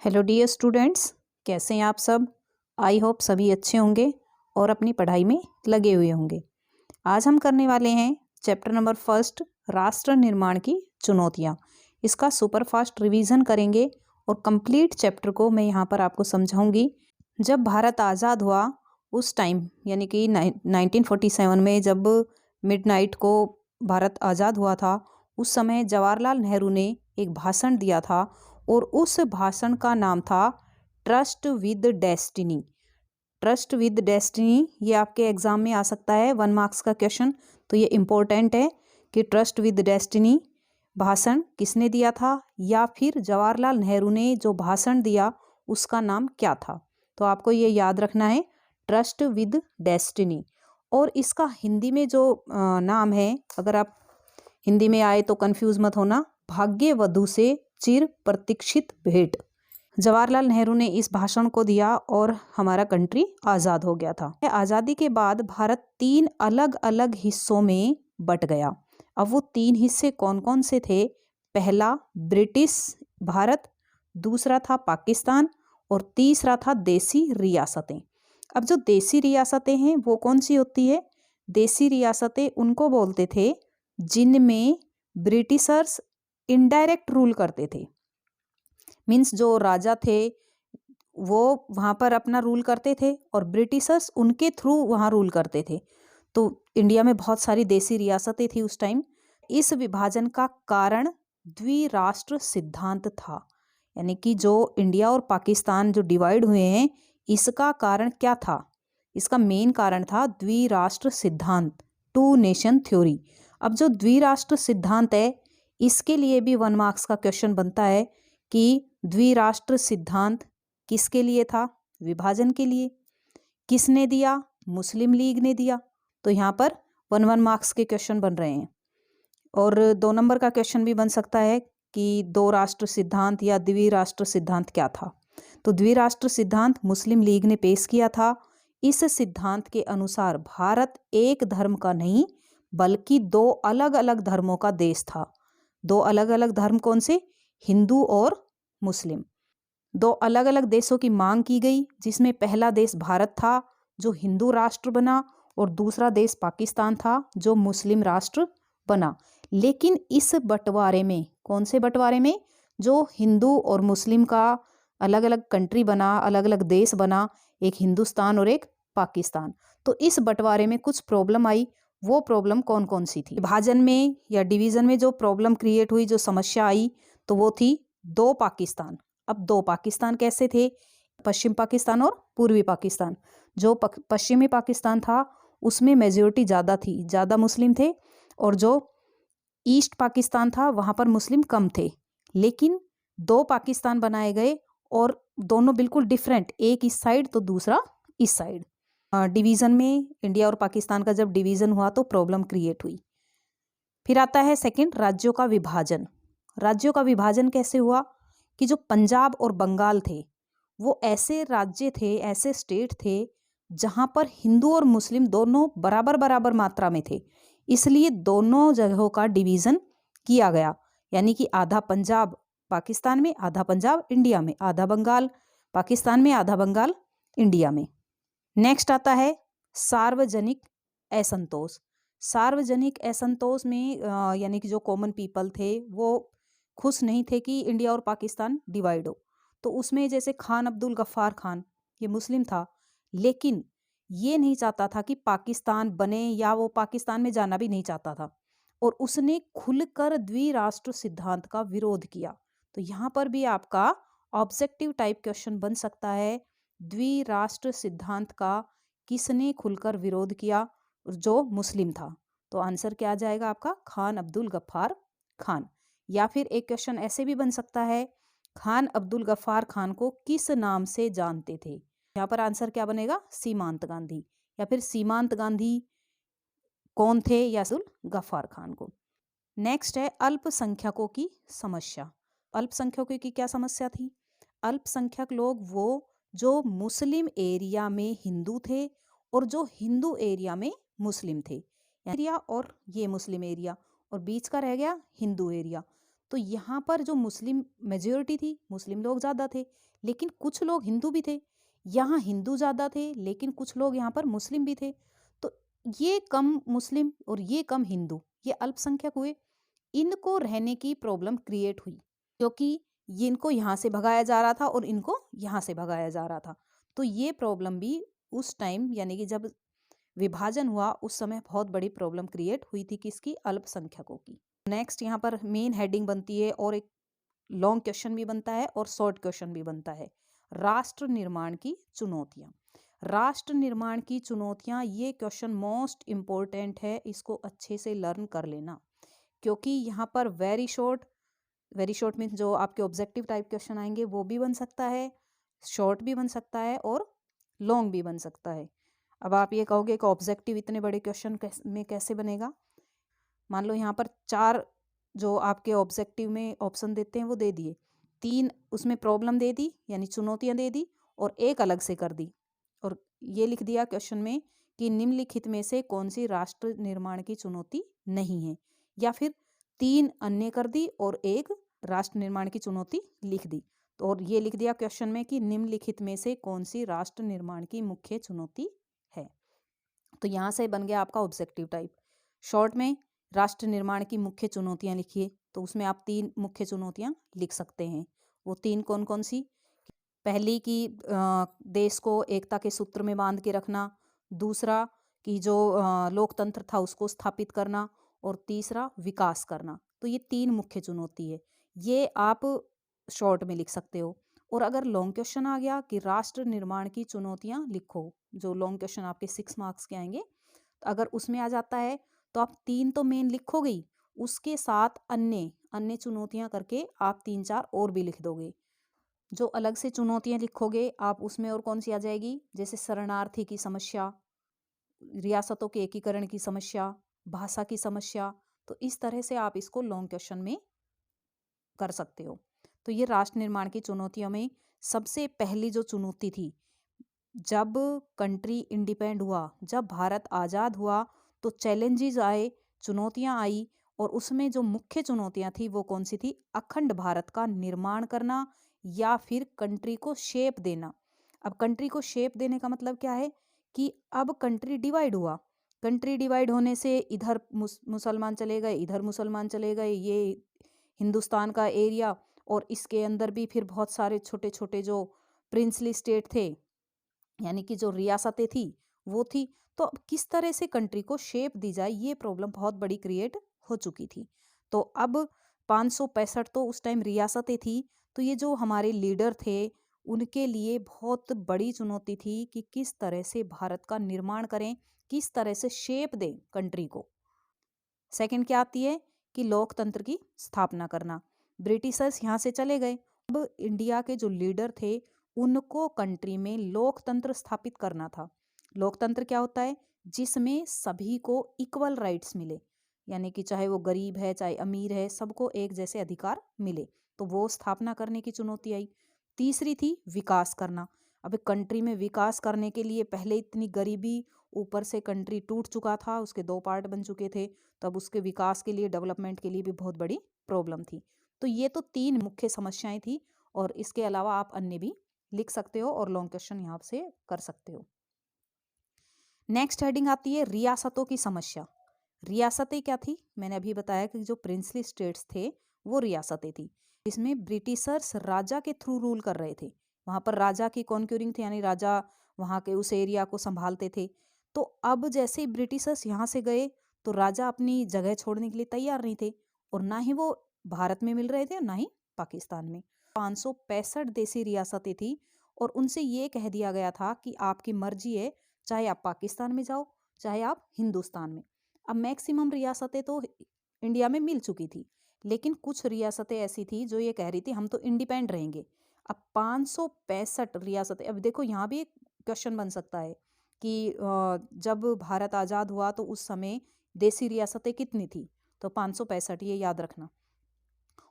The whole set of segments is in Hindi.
हेलो डियर स्टूडेंट्स, कैसे हैं आप सब। आई होप सभी अच्छे होंगे और अपनी पढ़ाई में लगे हुए होंगे। आज हम करने वाले हैं चैप्टर नंबर फर्स्ट, राष्ट्र निर्माण की चुनौतियाँ। इसका सुपर फास्ट रिवीजन करेंगे और कंप्लीट चैप्टर को मैं यहाँ पर आपको समझाऊंगी। जब भारत आज़ाद हुआ उस टाइम यानी कि 1947 में जब मिडनाइट को भारत आज़ाद हुआ था, उस समय जवाहरलाल नेहरू ने एक भाषण दिया था और उस भाषण का नाम था trust with destiny. Trust with destiny ये आपके एग्जाम में आ सकता है, 1 मार्क्स का क्वेश्चन। तो ये इम्पोर्टेंट है कि ट्रस्ट विद डेस्टिनी भाषण किसने दिया था, या फिर जवाहरलाल नेहरू ने जो भाषण दिया उसका नाम क्या था। तो आपको ये याद रखना है, ट्रस्ट विद डेस्टिनी। और इसका हिंदी में जो नाम है, अगर आप हिंदी में आए तो कंफ्यूज मत होना, भाग्य वधु से चिर प्रतीक्षित भेंट। जवाहरलाल नेहरू ने इस भाषण को दिया और हमारा कंट्री आज़ाद हो गया था। आज़ादी के बाद भारत 3 अलग अलग हिस्सों में बट गया। अब वो 3 हिस्से कौन कौन से थे? पहला ब्रिटिश भारत, दूसरा था पाकिस्तान और तीसरा था देसी रियासतें। अब जो देसी रियासतें हैं वो कौन सी होती है? देसी रियासतें उनको बोलते थे जिनमें ब्रिटिशर्स इनडायरेक्ट रूल करते थे। मीन्स जो राजा थे वो वहाँ पर अपना रूल करते थे और ब्रिटिशर्स उनके थ्रू वहाँ रूल करते थे। तो इंडिया में बहुत सारी देसी रियासतें थी उस टाइम। इस विभाजन का कारण द्विराष्ट्र सिद्धांत था। यानी कि जो इंडिया और पाकिस्तान जो डिवाइड हुए हैं, इसका कारण क्या था? इसका मेन कारण था द्विराष्ट्र सिद्धांत, 2 नेशन थ्योरी। अब जो द्विराष्ट्र सिद्धांत है, इसके लिए भी 1 मार्क्स का क्वेश्चन बनता है कि द्विराष्ट्र सिद्धांत किसके लिए था? विभाजन के लिए। किसने दिया? मुस्लिम लीग ने दिया। तो यहाँ पर 1 मार्क्स के क्वेश्चन बन रहे हैं। और 2 नंबर का क्वेश्चन भी बन सकता है कि 2 राष्ट्र सिद्धांत या द्विराष्ट्र सिद्धांत क्या था। तो द्विराष्ट्र सिद्धांत मुस्लिम लीग ने पेश किया था। इस सिद्धांत के अनुसार भारत एक धर्म का नहीं बल्कि 2 अलग अलग धर्मों का देश था। 2 अलग अलग धर्म कौन से? हिंदू और मुस्लिम। 2 अलग अलग देशों की मांग की गई, जिसमें पहला देश भारत था जो हिंदू राष्ट्र बना और दूसरा देश पाकिस्तान था जो मुस्लिम राष्ट्र बना। लेकिन इस बंटवारे में, कौन से बंटवारे में? जो हिंदू और मुस्लिम का अलग अलग कंट्री बना, अलग अलग देश बना, एक हिंदुस्तान और एक पाकिस्तान। तो इस बंटवारे में कुछ प्रॉब्लम आई। वो प्रॉब्लम कौन कौन सी थी? विभाजन में या डिवीजन में जो प्रॉब्लम क्रिएट हुई, जो समस्या आई, तो वो थी 2 पाकिस्तान। अब 2 पाकिस्तान कैसे थे? पश्चिम पाकिस्तान और पूर्वी पाकिस्तान। जो पश्चिमी पाकिस्तान था उसमें मेजॉरिटी ज़्यादा थी, ज़्यादा मुस्लिम थे, और जो ईस्ट पाकिस्तान था वहाँ पर मुस्लिम कम थे। लेकिन 2 पाकिस्तान बनाए गए और दोनों बिल्कुल डिफरेंट, एक इस साइड तो दूसरा इस साइड। डिवीज़न में इंडिया और पाकिस्तान का जब डिवीज़न हुआ तो प्रॉब्लम क्रिएट हुई। फिर आता है सेकंड, राज्यों का विभाजन। राज्यों का विभाजन कैसे हुआ कि जो पंजाब और बंगाल थे वो ऐसे राज्य थे, ऐसे स्टेट थे जहाँ पर हिंदू और मुस्लिम दोनों बराबर बराबर मात्रा में थे। इसलिए दोनों जगहों का डिवीज़न किया गया। यानी कि आधा पंजाब पाकिस्तान में, आधा पंजाब इंडिया में, आधा बंगाल पाकिस्तान में, आधा बंगाल इंडिया में। नेक्स्ट आता है सार्वजनिक असंतोष। सार्वजनिक असंतोष में यानी कि जो कॉमन पीपल थे वो खुश नहीं थे कि इंडिया और पाकिस्तान डिवाइड हो। तो उसमें जैसे खान अब्दुल गफ्फार खान, ये मुस्लिम था, लेकिन ये नहीं चाहता था कि पाकिस्तान बने, या वो पाकिस्तान में जाना भी नहीं चाहता था, और उसने खुलकर द्विराष्ट्र सिद्धांत का विरोध किया। तो यहाँ पर भी आपका ऑब्जेक्टिव टाइप क्वेश्चन बन सकता है, द्विराष्ट्र सिद्धांत का किसने खुलकर विरोध किया? जो मुस्लिम था। तो आंसर क्या आ जाएगा आपका? खान अब्दुल गफ्फार खान। या फिर एक क्वेश्चन ऐसे भी बन सकता है, खान अब्दुल गफ्फार खान को किस नाम से जानते थे? यहाँ पर आंसर क्या बनेगा? सीमांत गांधी। या फिर सीमांत गांधी कौन थे? यासुल गफ्फार खान को। नेक्स्ट है अल्पसंख्यकों की समस्या। अल्पसंख्यकों की क्या समस्या थी? अल्पसंख्यक लोग वो जो मुस्लिम एरिया में हिंदू थे और जो हिंदू एरिया में मुस्लिम थे। एरिया और ये मुस्लिम एरिया, और बीच का रह गया हिंदू एरिया। तो यहाँ पर जो मुस्लिम मेजॉरिटी थी, मुस्लिम लोग ज़्यादा थे, लेकिन कुछ लोग हिंदू भी थे। यहाँ हिंदू ज़्यादा थे, लेकिन कुछ लोग यहाँ पर मुस्लिम भी थे। तो ये कम मुस्लिम और ये कम हिंदू, ये अल्पसंख्यक हुए। इनको रहने की प्रॉब्लम क्रिएट हुई, क्योंकि ये इनको यहाँ से भगाया जा रहा था और इनको यहाँ से भगाया जा रहा था। तो ये प्रॉब्लम भी उस टाइम, यानी कि जब विभाजन हुआ, उस समय बहुत बड़ी प्रॉब्लम क्रिएट हुई थी, किसकी? अल्पसंख्यकों की। नेक्स्ट यहाँ पर मेन हेडिंग बनती है और एक लॉन्ग क्वेश्चन भी बनता है और शॉर्ट क्वेश्चन भी बनता है। राष्ट्र निर्माण की चुनौतियाँ। राष्ट्र निर्माण की चुनौतियाँ, ये क्वेश्चन मोस्ट इम्पोर्टेंट है, इसको अच्छे से लर्न कर लेना, क्योंकि यहाँ पर वेरी शॉर्ट मीन्स जो आपके ऑब्जेक्टिव टाइप क्वेश्चन आएंगे वो भी बन सकता है, शॉर्ट भी बन सकता है और लॉन्ग भी बन सकता है। अब आप ये कहोगे कि ऑब्जेक्टिव इतने बड़े क्वेश्चन में कैसे बनेगा? मान लो यहाँ पर 4 जो आपके ऑब्जेक्टिव में ऑप्शन देते हैं वो दे दिए, 3 उसमें प्रॉब्लम दे दी यानी चुनौतियाँ दे दी और एक अलग से कर दी, और ये लिख दिया क्वेश्चन में कि निम्नलिखित में से कौन सी राष्ट्र निर्माण की चुनौती नहीं है, या फिर 3 अन्य कर दी और एक राष्ट्र निर्माण की चुनौती लिख दी। तो और ये लिख दिया क्वेश्चन में कि निम्नलिखित में से कौन सी राष्ट्र निर्माण की मुख्य चुनौती है। तो यहाँ से बन गया आपका ऑब्जेक्टिव टाइप। शॉर्ट में राष्ट्र निर्माण की मुख्य चुनौतियाँ लिखिए, तो उसमें आप 3 मुख्य चुनौतियाँ लिख सकते हैं। वो 3 कौन कौन सी? पहली कि देश को एकता के सूत्र में बांध के रखना, दूसरा कि जो लोकतंत्र था उसको स्थापित करना, और तीसरा विकास करना। तो ये 3 मुख्य चुनौती है, ये आप शॉर्ट में लिख सकते हो। और अगर लॉन्ग क्वेश्चन आ गया कि राष्ट्र निर्माण की चुनौतियाँ लिखो, जो लॉन्ग क्वेश्चन आपके 6 मार्क्स के आएंगे, तो अगर उसमें आ जाता है तो आप 3 तो मेन लिखोगे ही, उसके साथ अन्य अन्य चुनौतियाँ करके आप 3-4 और भी लिख दोगे। जो अलग से चुनौतियाँ लिखोगे आप, उसमें और कौन सी आ जाएगी? जैसे शरणार्थी की समस्या, रियासतों के एकीकरण की समस्या, भाषा की समस्या। तो इस तरह से आप इसको लॉन्ग क्वेश्चन में कर सकते हो। तो ये राष्ट्र निर्माण की चुनौतियों में सबसे पहली जो चुनौती थी, जब कंट्री इंडिपेंड हुआ, जब भारत आज़ाद हुआ, तो चैलेंजेस आए, चुनौतियां आई, और उसमें जो मुख्य चुनौतियां थी वो कौन सी थी? अखंड भारत का निर्माण करना या फिर कंट्री को शेप देना। अब कंट्री को शेप देने का मतलब क्या है कि अब कंट्री डिवाइड हुआ, कंट्री डिवाइड होने से इधर मुसलमान चले गए, इधर मुसलमान चले गए, ये हिंदुस्तान का एरिया, और इसके अंदर भी फिर बहुत सारे छोटे छोटे जो प्रिंसली स्टेट थे, यानी कि जो रियासतें थी वो थी। तो अब किस तरह से कंट्री को शेप दी जाए, ये प्रॉब्लम बहुत बड़ी क्रिएट हो चुकी थी। तो अब 565 तो उस टाइम रियासतें थी, तो ये जो हमारे लीडर थे उनके लिए बहुत बड़ी चुनौती थी कि किस तरह से भारत का निर्माण करें, किस तरह से शेप दें कंट्री को। सेकंड क्या आती है कि लोकतंत्र की स्थापना करना। ब्रिटिशर्स यहाँ से चले गए, अब इंडिया के जो लीडर थे उनको कंट्री में लोकतंत्र स्थापित करना था। लोकतंत्र क्या होता है? जिसमें सभी को इक्वल राइट्स मिले, यानी कि चाहे वो गरीब है चाहे अमीर है, सबको एक जैसे अधिकार मिले। तो वो स्थापना करने की चुनौती आई। तीसरी थी विकास करना। अब कंट्री में विकास करने के लिए पहले इतनी गरीबी, ऊपर से कंट्री टूट चुका था, उसके 2 पार्ट बन चुके थे, तब उसके विकास के लिए, डेवलपमेंट के लिए भी बहुत बड़ी प्रॉब्लम थी। तो ये तो 3 मुख्य समस्याएं थी, और इसके अलावा आप अन्य भी लिख सकते हो और लॉन्ग क्वेश्चन यहाँ से कर सकते हो। नेक्स्ट हेडिंग आती है रियासतों की समस्या। रियासतें क्या थी? मैंने अभी बताया कि जो प्रिंसली स्टेट्स थे वो रियासतें थी। इसमें ब्रिटिशर्स राजा के थ्रू रूल कर रहे थे, वहाँ पर राजा की कॉन्क्यूरिंग थी, यानी राजा वहाँ के उस एरिया को संभालते थे। तो अब जैसे ही ब्रिटिशर्स यहाँ से गए तो राजा अपनी जगह छोड़ने के लिए तैयार नहीं थे, और ना ही वो भारत में मिल रहे थे और ना ही पाकिस्तान में। 565 देसी रियासतें थी, और उनसे ये कह दिया गया था कि आपकी मर्जी है, चाहे आप पाकिस्तान में जाओ चाहे आप हिंदुस्तान में। अब मैक्सिमम रियासतें तो इंडिया में मिल चुकी थी, लेकिन कुछ रियासतें ऐसी थी जो ये कह रही थी हम तो इंडिपेंडेंट रहेंगे। अब 565 रियासतें, अब देखो यहाँ भी एक क्वेश्चन बन सकता है कि जब भारत आज़ाद हुआ तो उस समय देसी रियासतें कितनी थी? तो 565, ये याद रखना।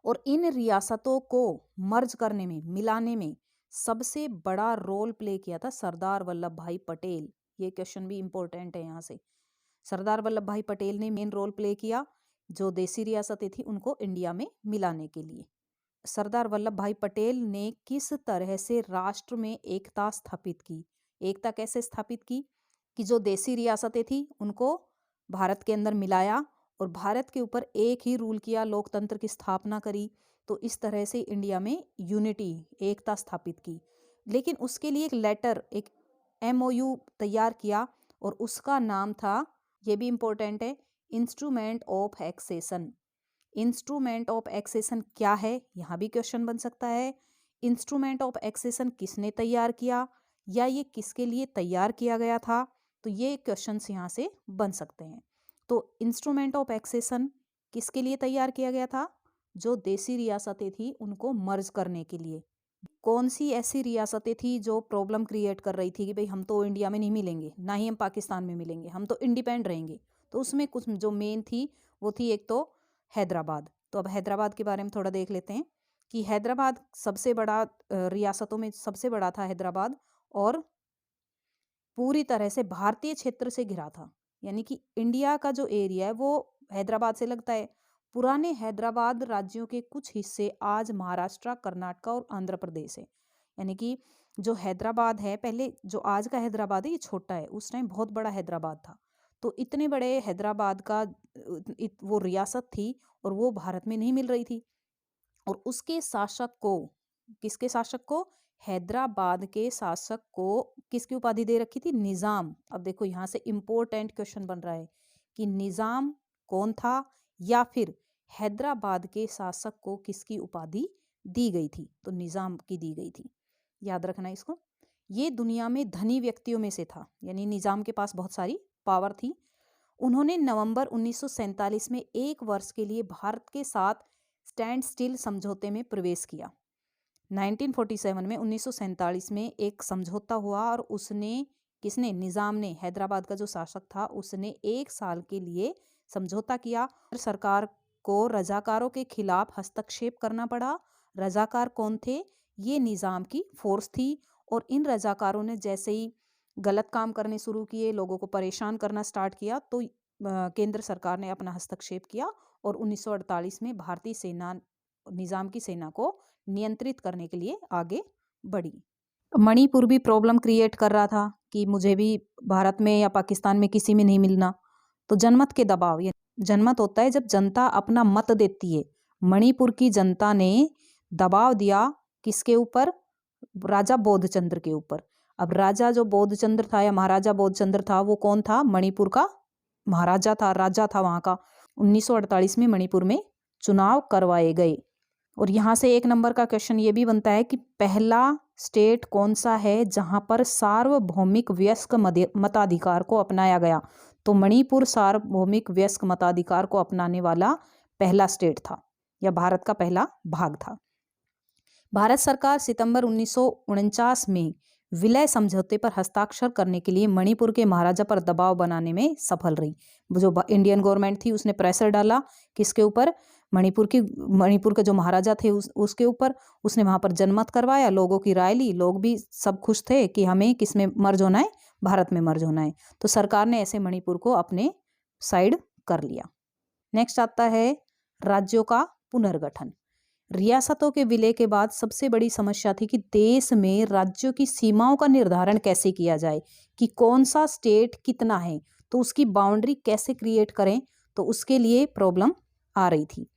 और इन रियासतों को मर्ज करने में, मिलाने में सबसे बड़ा रोल प्ले किया था सरदार वल्लभ भाई पटेल। ये क्वेश्चन भी इंपॉर्टेंट है यहाँ से। सरदार वल्लभ भाई पटेल ने मेन रोल प्ले किया जो देसी रियासतें थी उनको इंडिया में मिलाने के लिए। सरदार वल्लभ भाई पटेल ने किस तरह से राष्ट्र में एकता स्थापित की? एकता कैसे स्थापित की कि जो देसी रियासतें थी उनको भारत के अंदर मिलाया और भारत के ऊपर एक ही रूल किया, लोकतंत्र की स्थापना करी। तो इस तरह से इंडिया में यूनिटी, एकता स्थापित की। लेकिन उसके लिए एक लेटर, एक MOU तैयार किया और उसका नाम था, ये भी इम्पोर्टेंट है, instrument of accession. Instrument of accession क्या है, यहाँ भी क्वेश्चन बन सकता है। इंस्ट्रूमेंट ऑफ एक्सेशन किसने तैयार किया या ये किसके लिए तैयार किया गया था? तो ये क्वेश्चंस यहाँ से बन सकते हैं। तो इंस्ट्रूमेंट ऑफ एक्सेशन किसके लिए तैयार किया गया था? जो देसी रियासतें थी उनको मर्ज करने के लिए। कौन सी ऐसी रियासतें थी जो प्रॉब्लम क्रिएट कर रही थी कि भाई हम तो इंडिया में नहीं मिलेंगे, ना ही हम पाकिस्तान में मिलेंगे, हम तो इंडिपेंडेंट रहेंगे। तो उसमें कुछ जो मेन थी वो थी, एक तो हैदराबाद। तो अब हैदराबाद के बारे में थोड़ा देख लेते हैं कि हैदराबाद सबसे बड़ा, रियासतों में सबसे बड़ा था हैदराबाद, और पूरी तरह से भारतीय क्षेत्र से घिरा था। यानी कि इंडिया का जो एरिया है वो हैदराबाद से लगता है। पुराने हैदराबाद राज्यों के कुछ हिस्से आज महाराष्ट्र, कर्नाटक और आंध्र प्रदेश है। यानी कि जो हैदराबाद है, पहले जो आज का हैदराबाद है ये छोटा है, उस टाइम बहुत बड़ा हैदराबाद था। तो इतने बड़े हैदराबाद का वो रियासत थी और वो भारत में नहीं मिल रही थी। और उसके शासक को, किसके शासक को? हैदराबाद के शासक को किसकी उपाधि दे रखी थी? निजाम। अब देखो यहाँ से इंपॉर्टेंट क्वेश्चन बन रहा है कि निजाम कौन था या फिर हैदराबाद के शासक को किसकी उपाधि दी गई थी? तो निजाम की दी गई थी, याद रखना इसको। ये दुनिया में धनी व्यक्तियों में से था, यानी निजाम के पास बहुत सारी पावर थी। उन्होंने नवंबर 1947 में एक वर्ष के लिए भारत के साथ स्टैंड स्टिल समझौते में प्रवेश किया। 1947 में 1947 में एक समझौता हुआ और उसने, किसने? निजाम ने, हैदराबाद का जो शासक था उसने 1 साल के लिए समझौता किया। सरकार को रजाकारों के खिलाफ हस्तक्षेप करना पड़ा। रजाकार कौन थे? ये निजाम की फोर्स थी। और इन रजाकारों ने जैसे ही गलत काम करने शुरू किए, लोगों को परेशान करना स्टार्ट किया, तो केंद्र सरकार ने अपना हस्तक्षेप किया और 1948 में भारतीय सेना निजाम की सेना को नियंत्रित करने के लिए आगे बढ़ी। मणिपुर भी प्रॉब्लम क्रिएट कर रहा था कि मुझे भी भारत में या पाकिस्तान में किसी में नहीं मिलना। तो जनमत के दबाव, ये जनमत होता है जब जनता अपना मत देती है। मणिपुर की जनता ने दबाव दिया किसके ऊपर? राजा बोधचंद्र के ऊपर। अब राजा जो बोधचंद्र था या महाराजा बोधचंद्र था, वो कौन था? मणिपुर का महाराजा था, राजा था वहां का। 1948 में मणिपुर में चुनाव करवाए गए। और यहाँ से 1 नंबर का क्वेश्चन ये भी बनता है कि पहला स्टेट कौन सा है जहां पर सार्वभौमिक वयस्क मताधिकार को अपनाया गया? तो मणिपुर सार्वभौमिक वयस्क मताधिकार को अपनाने वाला पहला स्टेट था या भारत का पहला भाग था। भारत सरकार सितंबर 1949 में विलय समझौते पर हस्ताक्षर करने के लिए मणिपुर के महाराजा पर दबाव बनाने में सफल रही। जो इंडियन गवर्नमेंट थी उसने प्रेशर डाला किसके ऊपर? मणिपुर के जो महाराजा थे उसके ऊपर। उसने वहां पर जनमत करवाया, लोगों की राय ली, लोग भी सब खुश थे कि हमें किस में मर्ज होना है? भारत में मर्ज होना है। तो सरकार ने ऐसे मणिपुर को अपने साइड कर लिया। नेक्स्ट आता है राज्यों का पुनर्गठन। रियासतों के विलय के बाद सबसे बड़ी समस्या थी कि देश में राज्यों की सीमाओं का निर्धारण कैसे किया जाए, कि कौन सा स्टेट कितना है, तो उसकी बाउंड्री कैसे क्रिएट करें। तो उसके लिए प्रॉब्लम आ रही थी।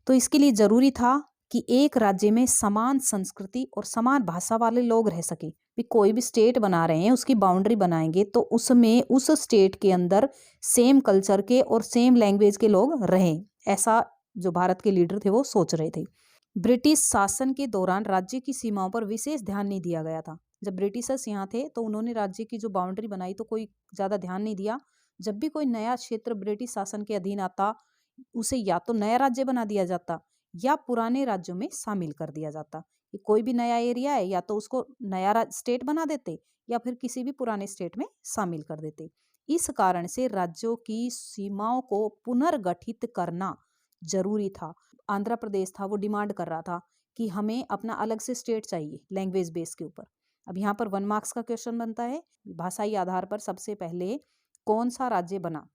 तो इसके लिए जरूरी था कि एक राज्य में समान संस्कृति और समान भाषा वाले लोग रह सके। भी कोई भी स्टेट बना रहे हैं, उसकी बाउंड्री बनाएंगे तो उसमें उस स्टेट के अंदर सेम कल्चर के और सेम लैंग्वेज के लोग रहें। ऐसा जो भारत के लीडर थे वो सोच रहे थे। ब्रिटिश शासन के दौरान राज्य की सीमाओं पर विशेष ध्यान नहीं दिया गया था। जब ब्रिटिशर्स यहाँ थे तो उन्होंने राज्य की जो बाउंड्री बनाई तो कोई ज्यादा ध्यान नहीं दिया। जब भी कोई नया क्षेत्र ब्रिटिश शासन के अधीन आता, उसे या तो नया राज्य बना दिया जाता या पुराने राज्यों में शामिल कर दिया जाता। कि कोई भी नया एरिया है या तो उसको नया स्टेट बना देते या फिर किसी भी पुराने स्टेट में शामिल कर देते। इस कारण से राज्यों की सीमाओं को पुनर्गठित करना जरूरी था। आंध्र प्रदेश था, वो डिमांड कर रहा था कि हमें अपना अलग से स्टेट चाहिए लैंग्वेज बेस के ऊपर। अब यहाँ पर 1 मार्क्स का क्वेश्चन बनता है, भाषाई आधार पर सबसे पहले कौन सा राज्य बना?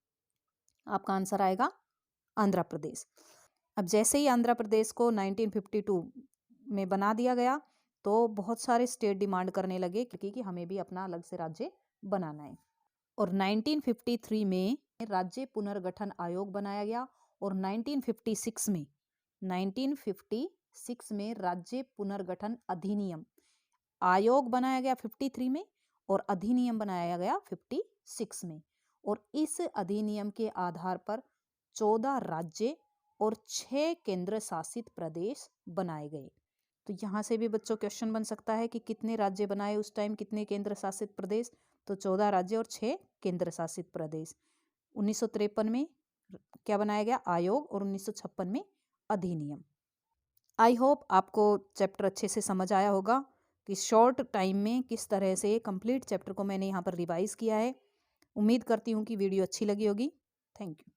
आपका आंसर आएगा आंध्र प्रदेश। अब जैसे ही आंध्र प्रदेश को 1952 में बना दिया गया तो बहुत सारे स्टेट डिमांड करने लगे कि हमें भी अपना अलग से राज्य बनाना है। और 1953 में राज्य पुनर्गठन आयोग बनाया गया और 1956 में राज्य पुनर्गठन अधिनियम आयोग बनाया गया 53 में और अधिनियम बनाया गया 56 में। और इस अधिनियम के आधार पर 14 राज्य और 6 केंद्र शासित प्रदेश बनाए गए। तो यहाँ से भी बच्चों क्वेश्चन बन सकता है कि कितने राज्य बनाए उस टाइम, कितने केंद्र शासित प्रदेश, तो 14 राज्य और 6 केंद्र शासित प्रदेश। 1953 में क्या बनाया गया, आयोग, और 1956 में अधिनियम। आई होप आपको चैप्टर अच्छे से समझ आया होगा कि शॉर्ट टाइम में किस तरह से कंप्लीट चैप्टर को मैंने यहाँ पर रिवाइज किया है। उम्मीद करती हूँ कि वीडियो अच्छी लगी होगी। Thank you.